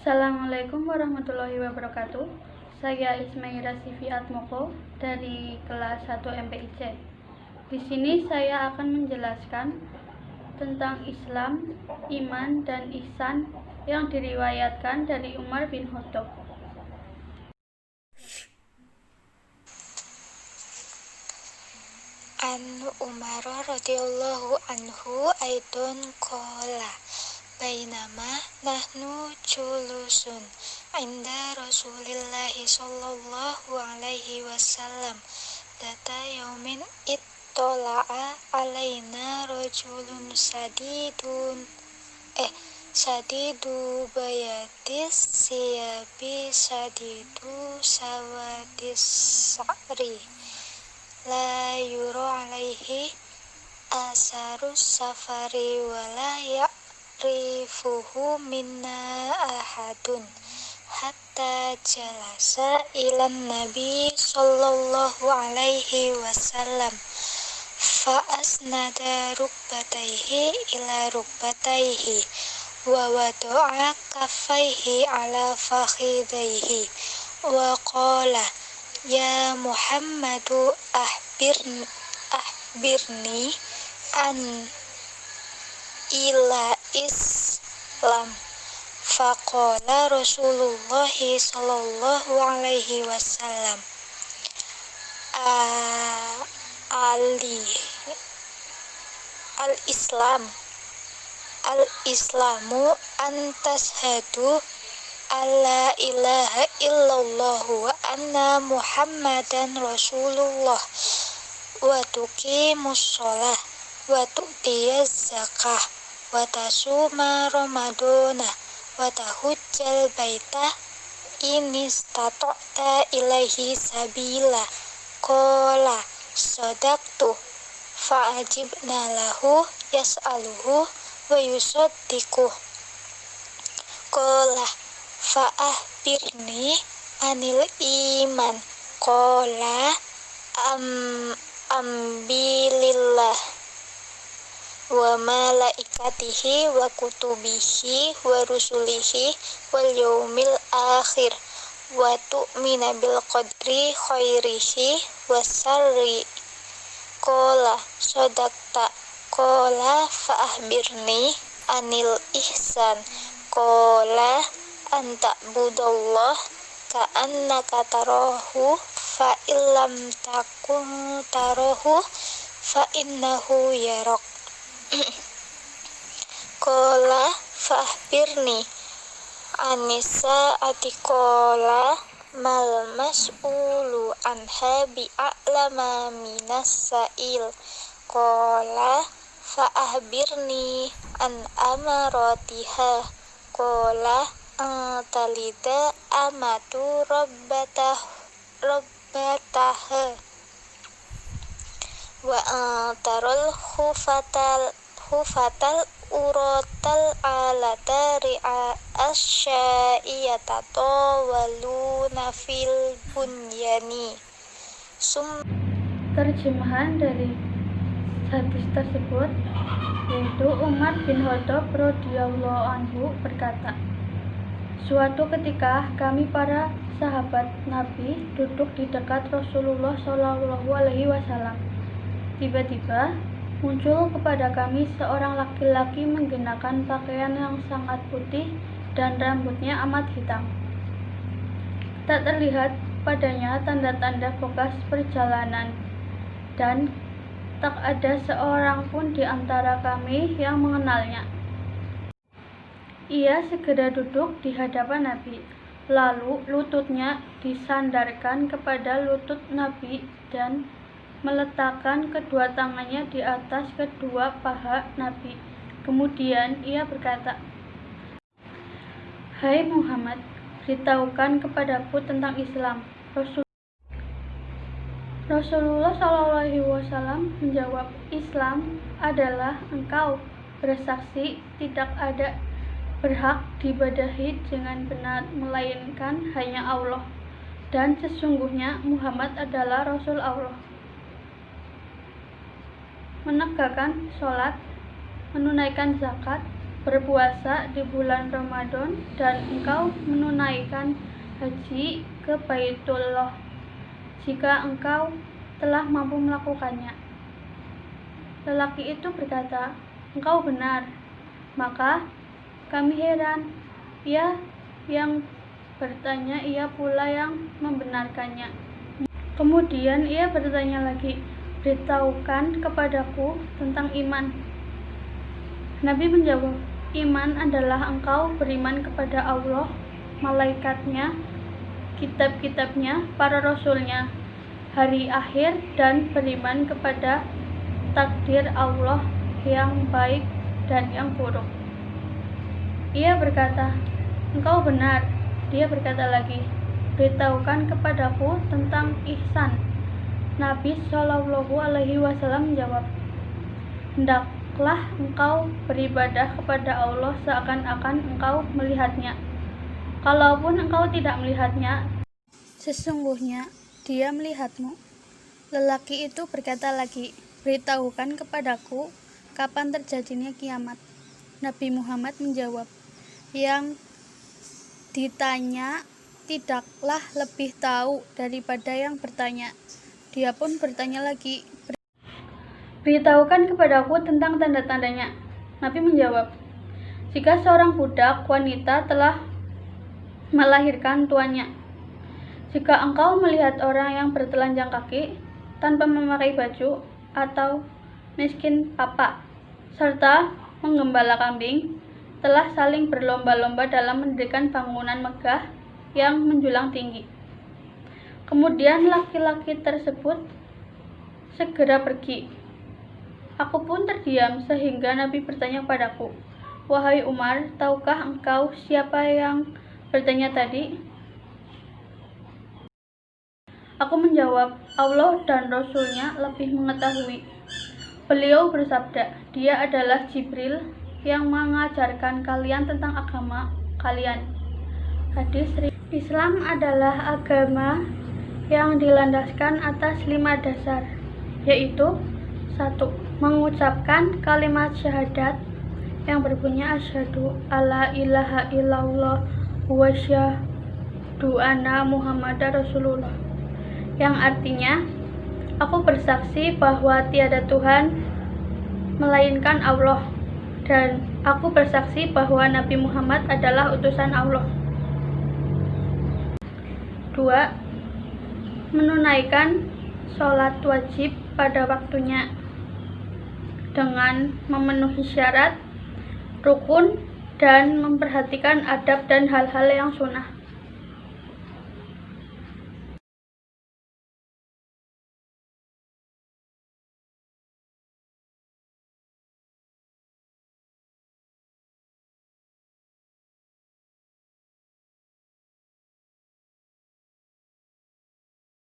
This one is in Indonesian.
Assalamualaikum warahmatullahi wabarakatuh. Saya Ismaira Sivi Atmoko dari kelas 1 MPIC. Di sini saya akan menjelaskan tentang Islam, iman, dan ihsan yang diriwayatkan dari Umar bin Khattab. An Umar radhiyallahu anhu aidon qala bainama nahnu julusun inda Rasulillahi sallallahu alaihi wasallam data yaumin ittola'a alaina rajulun sadidu bayatis siyabi sadidu sawadis sa'ri la yura alaihi asarus safari wala ya'rifuhu minna ahadun hatta jalasa ilan nabi sallallahu alaihi wasallam fa asnada rukbataihi ila rukbataihi wa wada'a kaffaihi ala fakhidaihi wa qala ya Muhammadu ahbirni an ila Islam. Faqala Rasulullah sallallahu alaihi wasallam al-islamu antashadu alla ilaha illallah wa anna muhammadan rasulullah wa tuqimus shalah wa tu'tiyaz zakah wa tasuma ramadana wa tahujjal baita in istata'ta ilaihi sabila. Qala sadaqtu fa'ajibna lahu yas'aluhu wa yusaddiquh. Qala fa'ahbirni anil iman. Qala ambilillah wa malaikatihi wa kutubihi wa rusulihi wal yaumil akhir wa tu'mina bil qadri khairihi wa sarri. Qala sadaqta. Qala fa'ahbirni anil ihsan. Qala anta budallah ka'annaka tarahu fa illam takun tarahu fa innahu yarak. Qala fahbirni anisa atikola mal mas'ulu anha bi'a'lama minas sa'il. Qala fahbirni an amaratiha. Qala talida amatu rabbataha wa tarul hufatal urotal alata ri'a asya'iyatato waluna fil bunyani. Terjemahan dari hadis tersebut yaitu Umar bin Khattab radhiyallahu anhu berkata, suatu ketika kami para sahabat Nabi duduk di dekat Rasulullah Shallallahu alaihi wasallam. Tiba-tiba muncul kepada kami seorang laki-laki menggunakan pakaian yang sangat putih dan rambutnya amat hitam. Tak terlihat padanya tanda-tanda bekas perjalanan dan tak ada seorang pun di antara kami yang mengenalnya. Ia segera duduk di hadapan Nabi, lalu lututnya disandarkan kepada lutut Nabi dan meletakkan kedua tangannya di atas kedua paha Nabi. Kemudian ia berkata, "Hai Muhammad, beritahukan kepadaku tentang Islam." Rasulullah SAW menjawab, "Islam adalah engkau bersaksi tidak ada berhak diibadahi dengan benar melainkan hanya Allah, dan sesungguhnya Muhammad adalah Rasul Allah." Menegakkan sholat, menunaikan zakat, berpuasa di bulan Ramadan, dan engkau menunaikan haji ke Baitullah jika engkau telah mampu melakukannya. Lelaki itu berkata, engkau benar. Maka kami heran. Ia yang bertanya, ia pula yang membenarkannya. Kemudian ia bertanya lagi, beritahukan kepadaku tentang iman. Nabi menjawab, iman adalah engkau beriman kepada Allah, malaikatnya, kitab-kitabnya, para rasulnya, hari akhir, dan beriman kepada takdir Allah yang baik dan yang buruk. Ia berkata, engkau benar. Dia berkata lagi, beritahukan kepadaku tentang ihsan. Nabi SAW menjawab, hendaklah engkau beribadah kepada Allah seakan-akan engkau melihatnya. Kalaupun engkau tidak melihatnya, sesungguhnya Dia melihatmu. Lelaki itu berkata lagi, beritahukan kepadaku kapan terjadinya kiamat. Nabi Muhammad menjawab, yang ditanya tidaklah lebih tahu daripada yang bertanya. Dia pun bertanya lagi, beritahukan kepadaku tentang tanda-tandanya. Nabi menjawab, jika seorang budak wanita telah melahirkan tuannya. Jika engkau melihat orang yang bertelanjang kaki tanpa memakai baju, atau miskin papa, serta menggembala kambing, telah saling berlomba-lomba dalam mendirikan bangunan megah yang menjulang tinggi. Kemudian laki-laki tersebut segera pergi. Aku pun terdiam sehingga Nabi bertanya padaku, wahai Umar, tahukah engkau siapa yang bertanya tadi? Aku menjawab, Allah dan Rasulnya lebih mengetahui. Beliau bersabda, dia adalah Jibril yang mengajarkan kalian tentang agama kalian. Hadis Islam adalah agama yang dilandaskan atas 5 dasar, yaitu 1. Mengucapkan kalimat syahadat yang berbunyi asyhadu alla ilaha illallah wa asyhadu anna muhammadar rasulullah, yang artinya aku bersaksi bahwa tiada Tuhan melainkan Allah, dan aku bersaksi bahwa Nabi Muhammad adalah utusan Allah. 2. Menunaikan sholat wajib pada waktunya dengan memenuhi syarat, rukun, dan memperhatikan adab dan hal-hal yang sunnah.